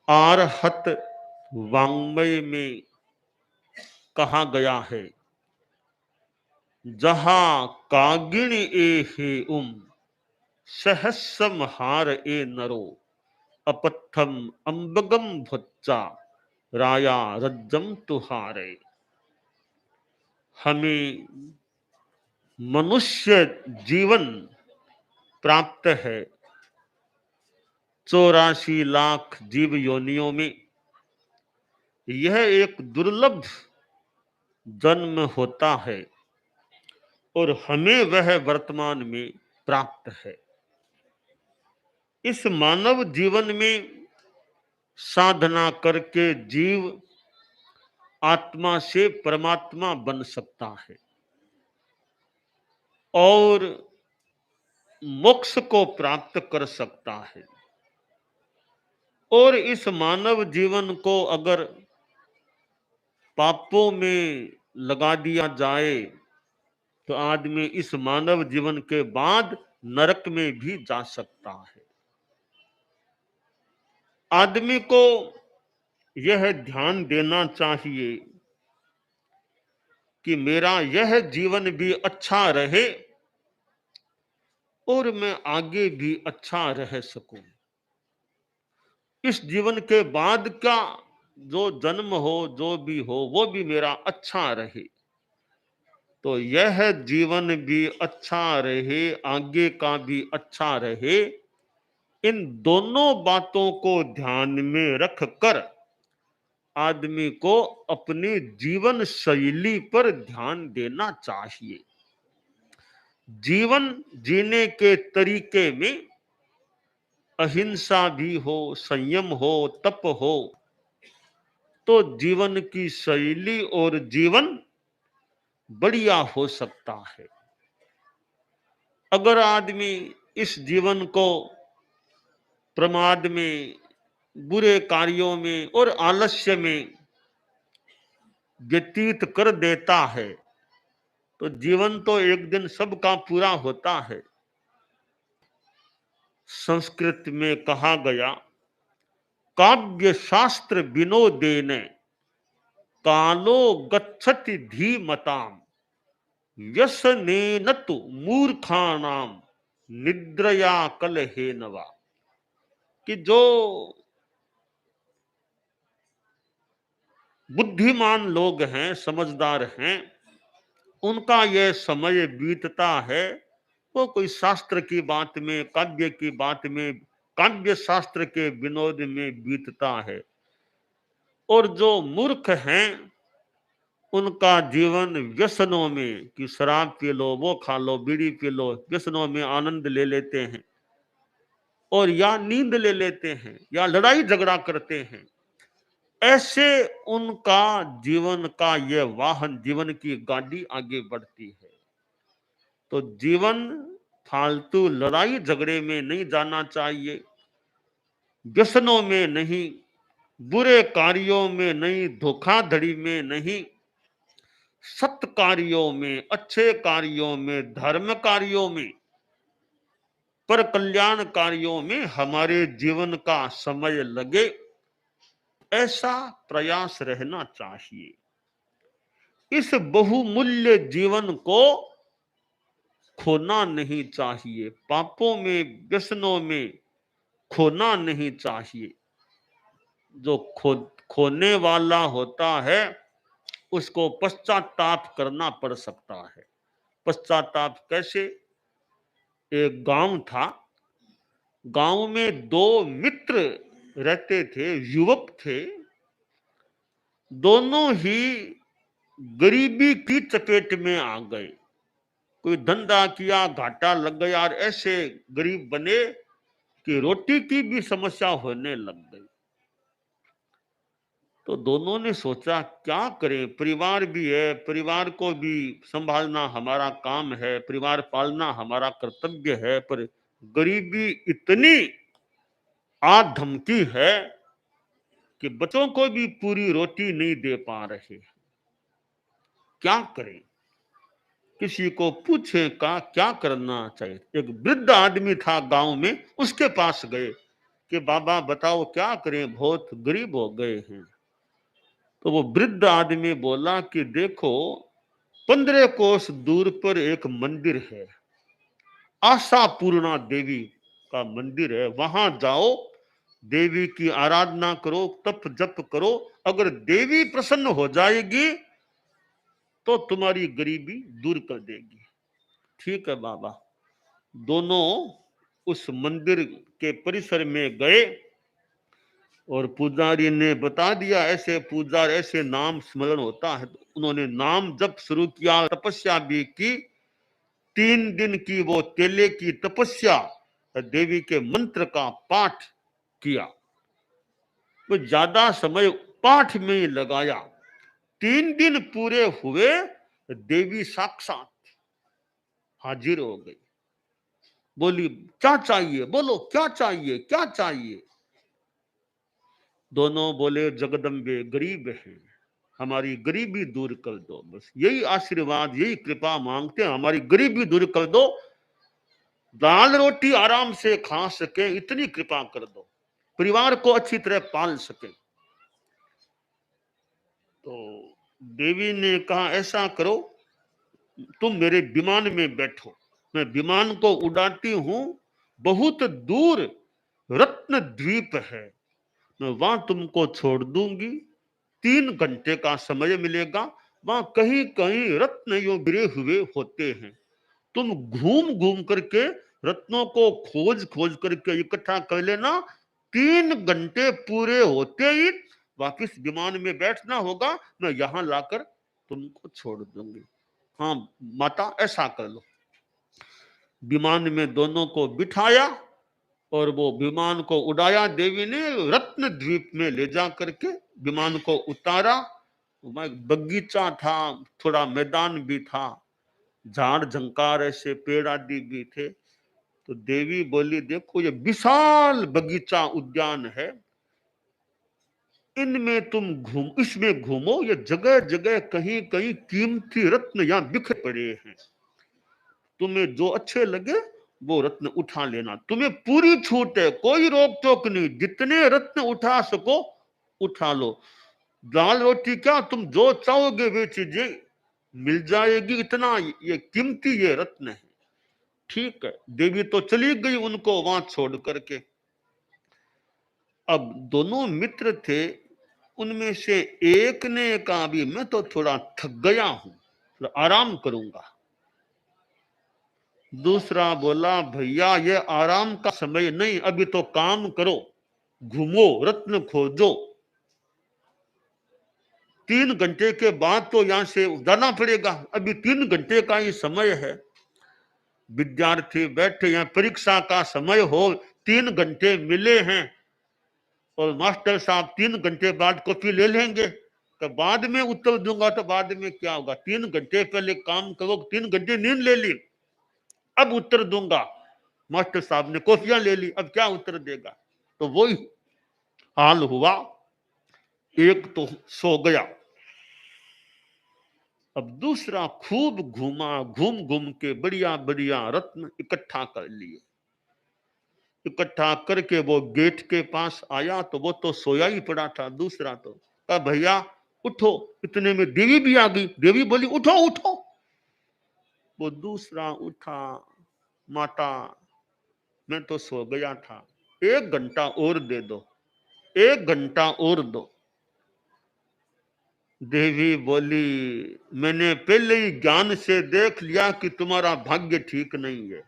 आरहत वाङ्मय में कहा गया है, जहां कागिण ए हे सहस्म हार ए नरो, अपथम अंबगम भुच्चा राया रज्जम तुहारे। हमें मनुष्य जीवन प्राप्त है 84 लाख जीव योनियों में। यह एक दुर्लभ जन्म होता है और हमें वह वर्तमान में प्राप्त है। इस मानव जीवन में साधना करके जीव आत्मा से परमात्मा बन सकता है और मोक्ष को प्राप्त कर सकता है। और इस मानव जीवन को अगर पापों में लगा दिया जाए तो आदमी इस मानव जीवन के बाद नरक में भी जा सकता है। आदमी को यह ध्यान देना चाहिए कि मेरा यह जीवन भी अच्छा रहे और मैं आगे भी अच्छा रह सकूं। इस जीवन के बाद का जो जन्म हो, जो भी हो, वो भी मेरा अच्छा रहे। तो यह जीवन भी अच्छा रहे, आगे का भी अच्छा रहे। इन दोनों बातों को ध्यान में रखकर आदमी को अपनी जीवन शैली पर ध्यान देना चाहिए। जीवन जीने के तरीके में अहिंसा भी हो, संयम हो, तप हो, तो जीवन की शैली और जीवन बढ़िया हो सकता है। अगर आदमी इस जीवन को प्रमाद में, बुरे कार्यों में और आलस्य में व्यतीत कर देता है तो जीवन तो एक दिन सबका पूरा होता है। संस्कृत में कहा गया, काव्य शास्त्र विनोदेन कालो गच्छति धीमताम, व्यसनेन तु मूर्खाणाम निद्रया कलहेनवा। कि जो बुद्धिमान लोग हैं, समझदार हैं, उनका यह समय बीतता है वो कोई शास्त्र की बात में, काव्य की बात में, काव्य शास्त्र के विनोद में बीतता है। और जो मूर्ख हैं उनका जीवन व्यसनों में, कि शराब पी लो, वो खा लो, बीड़ी पी लो, व्यसनों में आनंद ले लेते हैं और या नींद ले लेते हैं या लड़ाई झगड़ा करते हैं। ऐसे उनका जीवन का यह वाहन, जीवन की गाड़ी आगे बढ़ती है। तो जीवन फालतू लड़ाई झगड़े में नहीं जाना चाहिए, व्यसनों में नहीं, बुरे कार्यों में नहीं, धोखाधड़ी में नहीं, सत कार्यों में, अच्छे कार्यों में, धर्म कार्यों में, पर कल्याण कार्यों में हमारे जीवन का समय लगे, ऐसा प्रयास रहना चाहिए। इस बहुमूल्य जीवन को खोना नहीं चाहिए, पापों में, व्यसनों में खोना नहीं चाहिए। जो खोने वाला होता है उसको पश्चाताप करना पड़ सकता है। पश्चाताप कैसे? एक गांव था, गांव में दो मित्र रहते थे, युवक थे। दोनों ही गरीबी की चपेट में आ गए। कोई धंधा किया, घाटा लग गया और ऐसे गरीब बने कि रोटी की भी समस्या होने लग गई। तो दोनों ने सोचा क्या करें, परिवार भी है, परिवार को भी संभालना हमारा काम है, परिवार पालना हमारा कर्तव्य है, पर गरीबी इतनी आ धमकी है कि बच्चों को भी पूरी रोटी नहीं दे पा रहे। क्या करें? किसी को पूछे का क्या करना चाहिए। एक वृद्ध आदमी था गांव में, उसके पास गए कि बाबा बताओ क्या करें, बहुत गरीब हो गए हैं। तो वो वृद्ध आदमी बोला कि देखो 15 कोस दूर पर एक मंदिर है, आशापूर्णा देवी का मंदिर है, वहां जाओ, देवी की आराधना करो, तप जप करो, अगर देवी प्रसन्न हो जाएगी तो तुम्हारी गरीबी दूर कर देगी। ठीक है बाबा। दोनों उस मंदिर के परिसर में गए और पुजारी ने बता दिया ऐसे पूजा ऐसे नाम स्मरण होता है। तो उन्होंने नाम जप शुरू किया, तपस्या भी की। 3 दिन की वो केले की तपस्या, देवी के मंत्र का पाठ किया। तो ज्यादा समय पाठ में ही लगाया। 3 दिन पूरे हुए, देवी साक्षात हाजिर हो गई। बोली क्या चाहिए, बोलो क्या चाहिए, क्या चाहिए। दोनों बोले जगदम्बे गरीब हैं, हमारी गरीबी दूर कर दो, बस यही आशीर्वाद यही कृपा मांगते हैं, हमारी गरीबी दूर कर दो, दाल रोटी आराम से खा सके इतनी कृपा कर दो, परिवार को अच्छी तरह पाल सके। तो देवी ने कहा ऐसा करो, तुम मेरे विमान में बैठो, मैं विमान को उड़ाती हूं, बहुत दूर रत्न द्वीप है, मैं वहां तुमको छोड़ दूंगी, 3 घंटे का समय मिलेगा, वहां कहीं कहीं रत्न यूं गिरे हुए होते हैं, तुम घूम घूम करके रत्नों को खोज खोज करके इकट्ठा कर लेना, 3 घंटे पूरे होते ही वापिस विमान में बैठना होगा, मैं यहां लाकर तुमको छोड़ दूंगी। हाँ माता ऐसा कर लो। विमान में दोनों को बिठाया और वो विमान को उड़ाया, देवी ने रत्न द्वीप में ले जा करके विमान को उतारा। बगीचा था, थोड़ा मैदान भी था, झाड़ झंकार ऐसे पेड़ आदि भी थे। तो देवी बोली देखो ये विशाल बगीचा उद्यान है, इनमें तुम इसमें घूमो, ये जगह जगह कहीं कहीं कीमती रत्न यहाँ बिखरे पड़े हैं, तुम्हें जो अच्छे लगे वो रत्न उठा लेना, तुम्हें पूरी छूट है, कोई रोक टोक नहीं, जितने रत्न उठा सको उठा लो, दाल रोटी क्या तुम जो चाहोगे वे चीजें मिल जाएगी, इतना ये कीमती ये रत्न है। ठीक है, देवी तो चली गई उनको वहां छोड़ करके। अब दोनों मित्र थे, उनमें से एक ने कहा भी मैं तो थोड़ा थक गया हूं, थोड़ा आराम करूंगा। दूसरा बोला भैया ये आराम का समय नहीं, अभी तो काम करो, घूमो रत्न खोजो, 3 घंटे के बाद तो यहां से जाना पड़ेगा, अभी 3 घंटे का ही समय है। विद्यार्थी बैठे यहाँ, परीक्षा का समय हो, 3 घंटे मिले हैं और मास्टर साहब 3 घंटे बाद कॉपी ले लेंगे, तो बाद में उत्तर दूंगा, तो बाद में क्या होगा, 3 घंटे पहले काम करो, 3 घंटे नींद ले ली, अब उत्तर दूंगा, मास्टर साहब ने कॉपियां ले ली, अब क्या उत्तर देगा। तो वही हाल हुआ, एक तो सो गया, अब दूसरा खूब घूमा, घूम घूम के बढ़िया बढ़िया रत्न इकट्ठा कर लिए। इकट्ठा करके वो गेट के पास आया तो वो तो सोया ही पड़ा था, दूसरा तो कहा भैया उठो, इतने में देवी भी आ गई, देवी बोली उठो उठो। वो दूसरा उठा, माता मैं तो सो गया था, 1 घंटा और दे दो, 1 घंटा और दो। देवी बोली मैंने पहले ही ज्ञान से देख लिया कि तुम्हारा भाग्य ठीक नहीं है,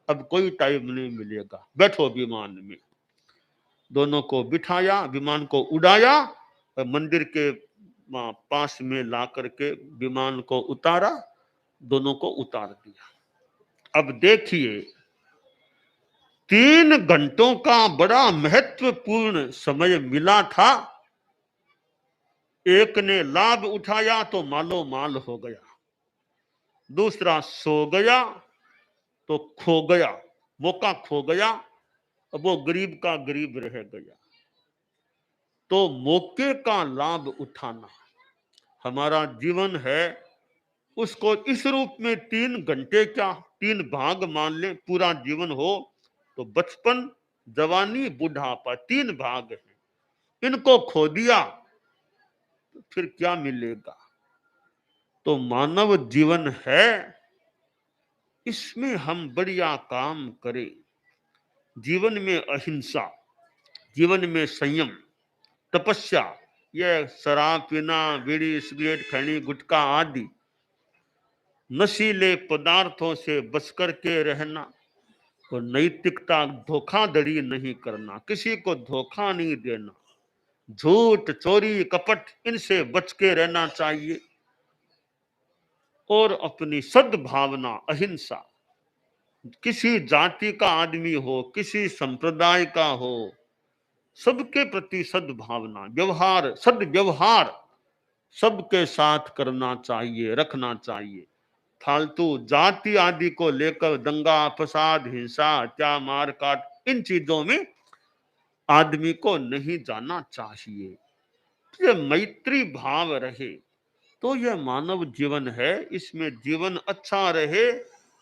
अब कोई टाइम नहीं मिलेगा, बैठो विमान में। दोनों को बिठाया, विमान को उड़ाया और मंदिर के पास में ला करके विमान को उतारा, दोनों को उतार दिया। अब देखिए 3 घंटों का बड़ा महत्वपूर्ण समय मिला था, एक ने लाभ उठाया तो मालो माल हो गया, दूसरा सो गया तो खो गया, मौका खो गया, अब वो गरीब का गरीब रह गया। तो मौके का लाभ उठाना हमारा जीवन है, उसको इस रूप में 3 घंटे क्या 3 भाग मान ले, पूरा जीवन हो तो बचपन जवानी बुढ़ापा, 3 भाग हैं। इनको खो दिया तो फिर क्या मिलेगा? तो मानव जीवन है, इसमें हम बढ़िया काम करें। जीवन में अहिंसा, जीवन में संयम, तपस्या, यह शराब पीना, बीड़ी सिगरेट खैनी गुटखा आदि नशीले पदार्थों से बच करके रहना, और नैतिकता धोखाधड़ी नहीं करना, किसी को धोखा नहीं देना, झूठ चोरी कपट इनसे बच के रहना चाहिए। और अपनी सद्भावना, अहिंसा, किसी जाति का आदमी हो, किसी संप्रदाय का हो, सबके प्रति सद्भावना, व्यवहार, सद्व्यवहार सबके साथ करना चाहिए, रखना चाहिए। फालतू जाति आदि को लेकर दंगा फसाद, हिंसा, हत्या, मार काट, इन चीजों में आदमी को नहीं जाना चाहिए। ये मैत्री भाव रहे तो यह मानव जीवन है, इसमें जीवन अच्छा रहे।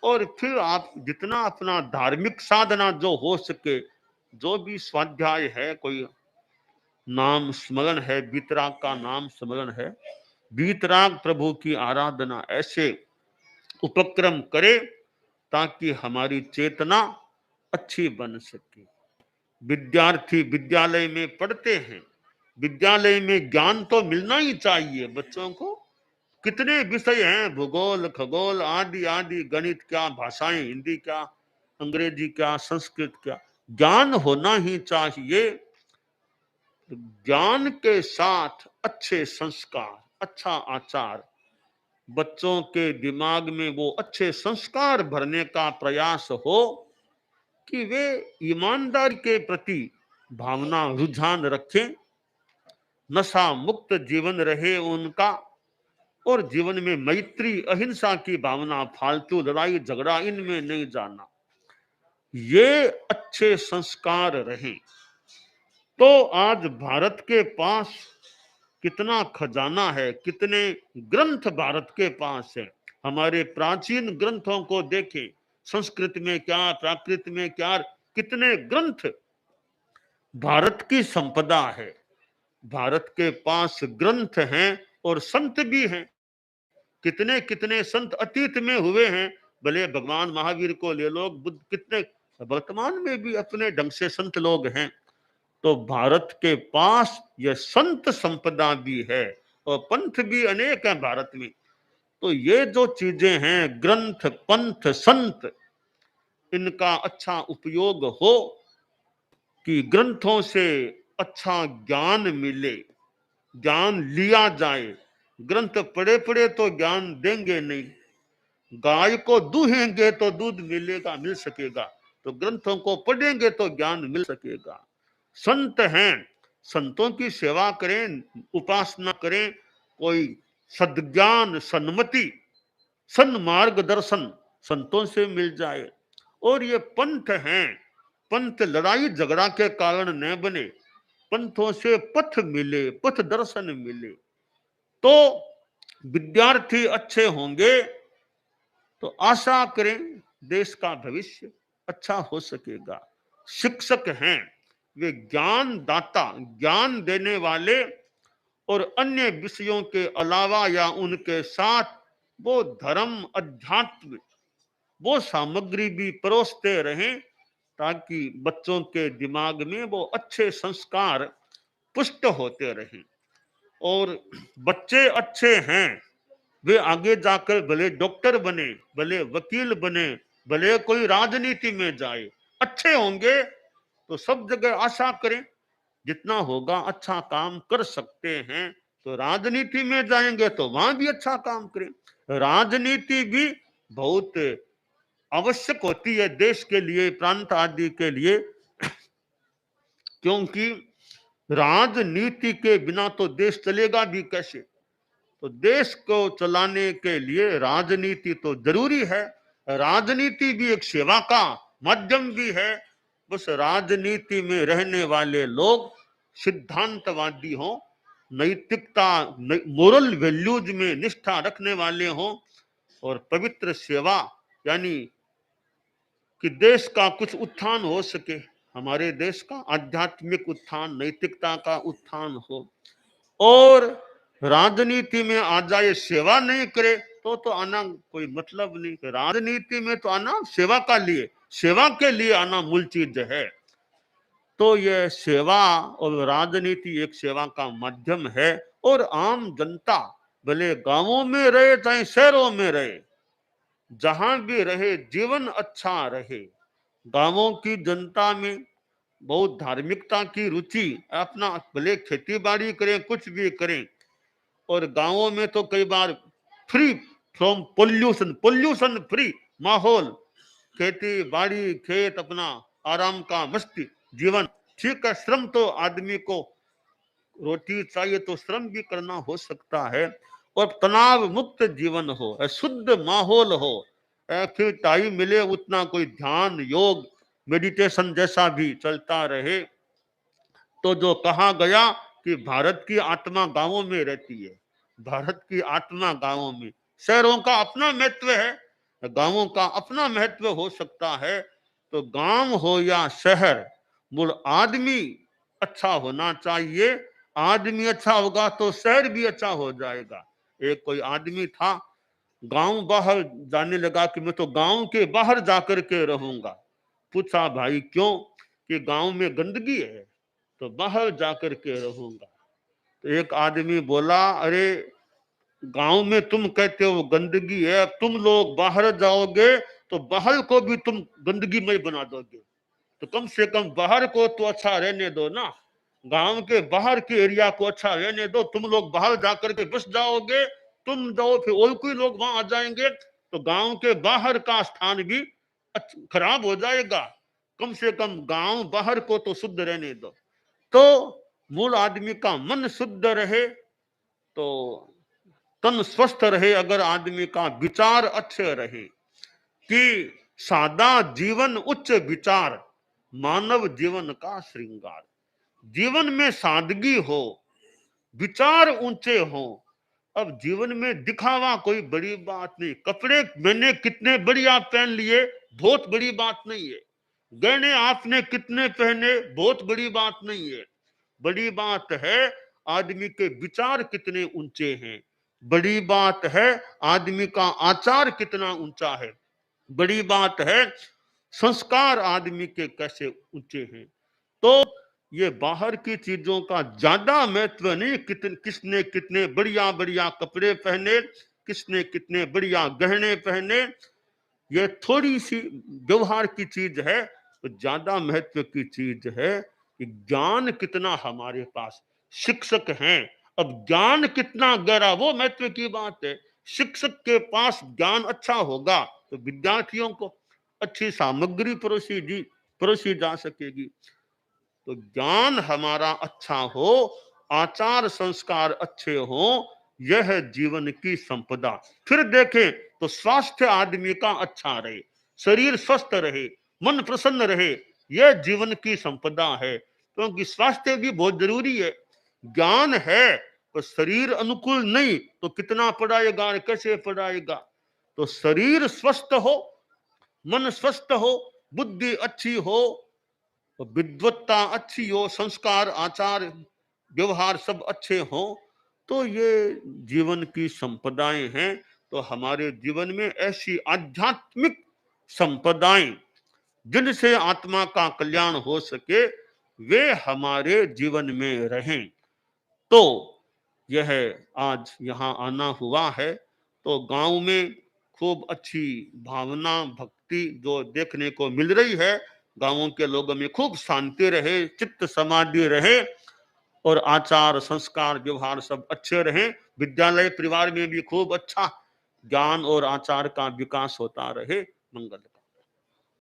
और फिर आप जितना अपना धार्मिक साधना जो हो सके, जो भी स्वाध्याय है, कोई नाम स्मरण है, बीतराग का नाम स्मरण है, बीतराग प्रभु की आराधना, ऐसे उपक्रम करे ताकि हमारी चेतना अच्छी बन सके। विद्यार्थी विद्यालय में पढ़ते हैं, विद्यालय में ज्ञान तो मिलना ही चाहिए बच्चों को। कितने विषय हैं, भूगोल खगोल आदि आदि, गणित क्या, भाषाएं, हिंदी क्या, अंग्रेजी क्या, संस्कृत क्या, ज्ञान होना ही चाहिए। ज्ञान के साथ अच्छे संस्कार, अच्छा आचार, बच्चों के दिमाग में वो अच्छे संस्कार भरने का प्रयास हो कि वे ईमानदारी के प्रति भावना, रुझान रखें, नशा मुक्त जीवन रहे उनका, और जीवन में मैत्री अहिंसा की भावना, फालतू लड़ाई झगड़ा इनमें नहीं जाना, ये अच्छे संस्कार रहें। तो आज भारत के पास कितना खजाना है, कितने ग्रंथ भारत के पास है। हमारे प्राचीन ग्रंथों को देखें, संस्कृत में क्या, प्राकृत में क्या, कितने ग्रंथ भारत की संपदा है। भारत के पास ग्रंथ हैं और संत भी हैं। कितने कितने संत अतीत में हुए हैं, भले भगवान महावीर को ले लो, बुद्ध, कितने वर्तमान में भी अपने ढंग से संत लोग हैं। तो भारत के पास यह संत संपदा भी है और पंथ भी अनेक हैं भारत में। तो ये जो चीजें हैं, ग्रंथ, पंथ, संत, इनका अच्छा उपयोग हो कि ग्रंथों से अच्छा ज्ञान मिले, ज्ञान लिया जाए। ग्रंथ पढ़े पढ़े तो ज्ञान देंगे नहीं, गाय को दूहेंगे तो दूध मिलेगा, मिल सकेगा, तो ग्रंथों को पढ़ेंगे तो ज्ञान मिल सकेगा। संत हैं, संतों की सेवा करें, उपासना करें, कोई सद्ज्ञान, सन्मति, सन्मार्ग दर्शन संतों से मिल जाए। और ये पंथ हैं, पंथ लड़ाई झगड़ा के कारण न बने, पंथों से पथ मिले, पथ दर्शन मिले। तो विद्यार्थी अच्छे होंगे तो आशा करें देश का भविष्य अच्छा हो सकेगा। शिक्षक हैं, वे ज्ञान दाता, ज्ञान देने वाले, और अन्य विषयों के अलावा या उनके साथ वो धर्म, अध्यात्म, वो सामग्री भी परोसते रहें ताकि बच्चों के दिमाग में वो अच्छे संस्कार पुष्ट होते रहें। और बच्चे अच्छे हैं, वे आगे जाकर भले डॉक्टर बने, भले वकील बने, भले कोई राजनीति में जाए, अच्छे होंगे तो सब जगह आशा करें जितना होगा अच्छा काम कर सकते हैं। तो राजनीति में जाएंगे तो वहां भी अच्छा काम करें। राजनीति भी बहुत आवश्यक होती है देश के लिए, प्रांत आदि के लिए, क्योंकि राजनीति के बिना तो देश चलेगा भी कैसे। तो देश को चलाने के लिए राजनीति तो जरूरी है। राजनीति भी एक सेवा का माध्यम भी है। बस राजनीति में रहने वाले लोग सिद्धांतवादी हों, नैतिकता, मोरल वैल्यूज में निष्ठा रखने वाले हों, और पवित्र सेवा, यानी कि देश का कुछ उत्थान हो सके, हमारे देश का आध्यात्मिक उत्थान, नैतिकता का उत्थान हो। और राजनीति में आ जाए, सेवा नहीं करे तो आना कोई मतलब नहीं। राजनीति में तो आना सेवा का लिए, सेवा के लिए आना मूल चीज है। तो ये सेवा और राजनीति एक सेवा का माध्यम है। और आम जनता भले गांवों में रहे चाहे शहरों में रहे, जहां भी रहे, जीवन अच्छा रहे। गांवों की जनता में बहुत धार्मिकता की रुचि, अपना भले खेती बाड़ी करें, कुछ भी करें। और गांवों में तो कई बार free from pollution, pollution free माहौल, खेती बाड़ी, खेत, अपना आराम का मस्ती जीवन। ठीक है, श्रम तो आदमी को, रोटी चाहिए तो श्रम भी करना हो सकता है। और तनाव मुक्त जीवन हो, शुद्ध माहौल हो, फिर टाइम मिले उतना कोई ध्यान, योग, मेडिटेशन जैसा भी चलता रहे। तो जो कहा गया कि भारत की आत्मा गांवों में रहती है, भारत की आत्मा गांवों में। शहरों का अपना महत्व है, गांवों का अपना महत्व हो सकता है। तो गांव हो या शहर, मूल आदमी अच्छा होना चाहिए। आदमी अच्छा होगा तो शहर भी अच्छा हो जाएगा। एक कोई आदमी था, गांव बाहर जाने लगा कि मैं तो गांव के बाहर जाकर के रहूंगा। पूछा भाई क्यों? कि गांव में गंदगी है तो बाहर जाकर के रहूंगा। तो एक आदमी बोला, अरे गांव में तुम कहते हो गंदगी है, तुम लोग बाहर जाओगे तो बाहर को भी तुम गंदगी में बना दोगे। तो कम से कम बाहर को तो अच्छा रहने दो ना, गांव के बाहर के एरिया को अच्छा रहने दो। तुम लोग बाहर जाकर के बस जाओगे, तुम जाओ फिर और कोई लोग वहां आ जाएंगे, तो गांव के बाहर का स्थान भी खराब हो जाएगा। कम से कम गांव बाहर को तो शुद्ध रहने दो। तो मूल आदमी का मन शुद्ध रहे तो तन स्वस्थ रहे। अगर आदमी का विचार अच्छे रहे कि सादा जीवन उच्च विचार, मानव जीवन का श्रृंगार। जीवन में सादगी हो, विचार ऊंचे हो। अब जीवन में दिखावा कोई बड़ी बात नहीं। कपड़े मैंने कितने बढ़िया पहन लिए, बहुत बड़ी बात नहीं है। गहने आपने कितने पहने, बहुत बड़ी बात नहीं है। बड़ी बात है आदमी के विचार कितने ऊंचे हैं। बड़ी बात है आदमी का आचार कितना ऊंचा है। बड़ी बात है संस्कार आदमी के कैसे ऊंचे हैं। तो ये बाहर की चीजों का ज्यादा महत्व नहीं, किसने कितने बढ़िया बढ़िया कपड़े पहने, किसने कितने बढ़िया गहने पहने, ये थोड़ी सी व्यवहार की चीज है। तो ज्यादा महत्व की चीज है कि ज्ञान कितना हमारे पास, शिक्षक हैं, अब ज्ञान कितना गहरा, वो महत्व की बात है। शिक्षक के पास ज्ञान अच्छा होगा तो विद्यार्थियों को अच्छी सामग्री परोसी जा सकेगी। तो ज्ञान हमारा अच्छा हो, आचार संस्कार अच्छे हो, यह जीवन की संपदा। फिर देखें तो स्वास्थ्य आदमी का अच्छा रहे, शरीर स्वस्थ रहे, मन प्रसन्न रहे, यह जीवन की संपदा है। क्योंकि स्वास्थ्य भी बहुत जरूरी है। ज्ञान है तो शरीर अनुकूल नहीं तो कितना पढ़ाएगा, कैसे पढ़ाएगा। तो शरीर स्वस्थ हो, मन स्वस्थ हो, बुद्धि अच्छी हो, विद्वत्ता अच्छी हो, संस्कार आचार व्यवहार सब अच्छे हो, तो ये जीवन की संपदाएं हैं। तो हमारे जीवन में ऐसी आध्यात्मिक संपदाएं जिनसे आत्मा का कल्याण हो सके, वे हमारे जीवन में रहें। तो यह आज यहाँ आना हुआ है। तो गांव में खूब अच्छी भावना भक्ति जो देखने को मिल रही है। गांवों के लोगों में खूब शांति रहे, चित्त समाधि रहे, और आचार संस्कार व्यवहार सब अच्छे रहे। विद्यालय परिवार में भी खूब अच्छा ज्ञान और आचार का विकास होता रहे। मंगल।